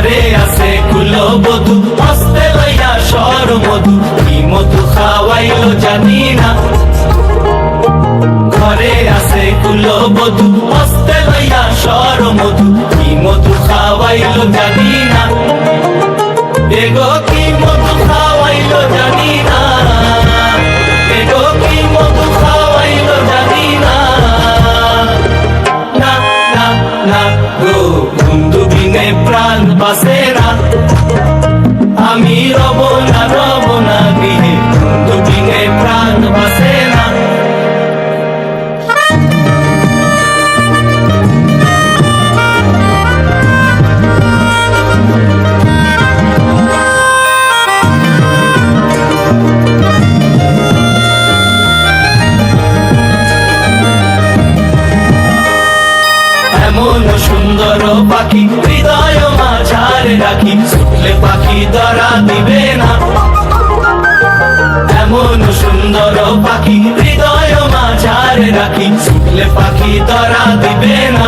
ঘরে আছে কুলবধূ হস্তে লইয়া সর মধু, কি মধু খাওয়াইলো জানি না। ঘরে আছে কুলবধূ হস্তে লইয়া সর মধু, কি মধু খাওয়াইলো জানি না। এগো কি মধু খাওয়াইলো জানি না, এগো কি মধু খাওয়াইলো জানি না। না না না গো বন্ধু বিনে প্রাণ বাসে না, আমি রব না গৃহে, বন্ধু বিনে প্রাণ বাসে না। এমন সুন্দর পাখি হৃদয় মাঝারে রাখি, ছুটলে পাখি ধরা দিবে না। এমন সুন্দর পাখি হৃদয় মাঝারে রাখি, ছুটলে পাখি ধরা দিবে না।